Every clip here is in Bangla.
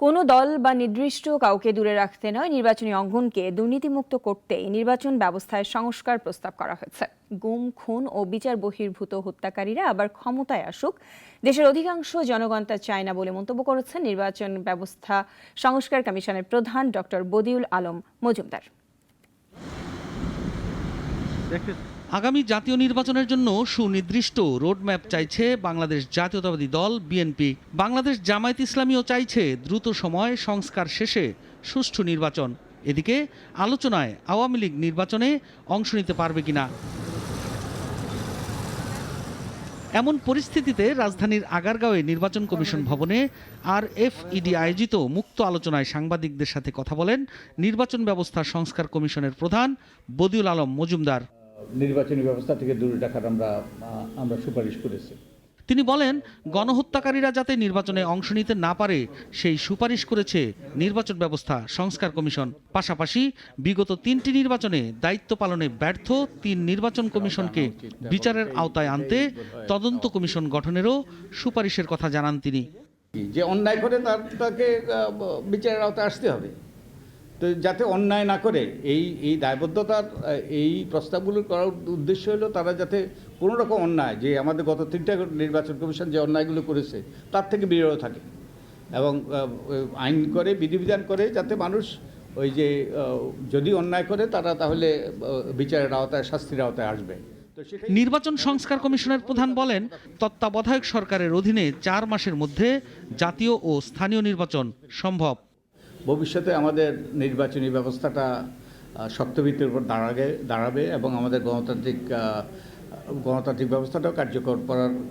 কোনো দল বা নির্দিষ্ট কাউকে দূরে রাখতে নয়, নির্বাচনী অঙ্গনকে দুর্নীতিমুক্ত করতেই নির্বাচন ব্যবস্থায় সংস্কার প্রস্তাব করা হয়েছে। গুম, খুন ও বিচার বহির্ভূত হত্যাকারীরা আবার ক্ষমতায় আসুক, দেশের অধিকাংশ জনগণ তা চায় না বলে মন্তব্য করেছেন নির্বাচন ব্যবস্থা সংস্কার কমিশনের প্রধান ডক্টর বদিউল আলম মজুমদার। আগামী জাতীয় নির্বাচনের জন্য সুনির্দিষ্ট রোডম্যাপ চাইছে বাংলাদেশ জাতীয়তাবাদী দল বিএনপি। বাংলাদেশ জামায়াত ইসলামীও চাইছে দ্রুত সময়ে সংস্কার শেষে সুষ্ঠু নির্বাচন। এদিকে আলোচনায় আওয়ামী লীগ নির্বাচনে অংশ নিতে পারবে কিনা। এমন পরিস্থিতিতে রাজধানীর আগারগাঁওয়ে নির্বাচন কমিশন ভবনে RFED আয়োজিত মুক্ত আলোচনায় সাংবাদিকদের সাথে কথা বলেন নির্বাচন ব্যবস্থা সংস্কার কমিশনের প্রধান বদিউল আলম মজুমদার। নির্বাচনী ব্যবস্থা থেকে দূরে রাখার আমরা সুপারিশ করেছি। তিনি বলেন, গণহত্যাকারীরা যাতে নির্বাচনে অংশ নিতে না পারে সেই সুপারিশ করেছে নির্বাচন ব্যবস্থা সংস্কার কমিশন। পাশাপাশি বিগত 3টি নির্বাচনে দায়িত্ব পালনে ব্যর্থ 3 নির্বাচন কমিশনকে বিচারের আওতায় আনতে তদন্ত কমিশন গঠনেরও সুপারিশের কথা জানান তিনি। যে অন্যায় করে তাকে বিচারের আওতায় আসতে হবে, তো যাতে অন্যায় না করে এই দায়বদ্ধতার এই প্রস্তাবগুলো করার উদ্দেশ্য হলো তারা যাতে কোনো রকম অন্যায়, যে আমাদের গত 3টা নির্বাচন কমিশন যে অন্যায়গুলো করেছে তার থেকে বিরত থাকে এবং আইন করে বিধিবিধান করে যাতে মানুষ ওই যে যদি অন্যায় করে তারা তাহলে বিচারের আওতায় শাস্তির আওতায় আসবে। নির্বাচন সংস্কার কমিশনের প্রধান বলেন, তত্ত্বাবধায়ক সরকারের অধীনে 4 মাসের মধ্যে জাতীয় ও স্থানীয় নির্বাচন সম্ভব। ভবিষ্যতে আমাদের নির্বাচনী ব্যবস্থাটা শক্ত ভিত্তির উপর দাঁড়াবে এবং আমাদের গণতান্ত্রিক ব্যবস্থাটাও কার্যকর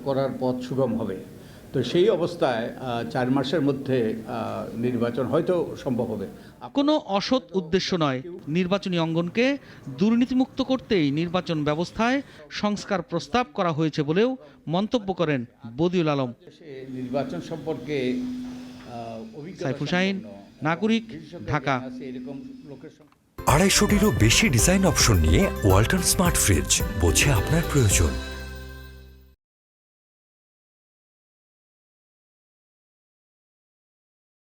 করার পথ সুগম হবে। তো সেই অবস্থায় 4 মাসের মধ্যে নির্বাচন হয়তো সম্ভব হবে। কোনো অসৎ উদ্দেশ্য নয়, নির্বাচনী অঙ্গনকে দুর্নীতিমুক্ত করতেই নির্বাচন ব্যবস্থায় সংস্কার প্রস্তাব করা হয়েছে বলেও মন্তব্য করেন বদিউল আলম। নির্বাচন সম্পর্কে সাইফুল শাহীন, নাগরিক, ঢাকা। 250টিরও বেশি ডিজাইন অপশন নিয়ে ওয়ালটন স্মার্ট ফ্রিজ, বোঝে আপনার প্রয়োজন।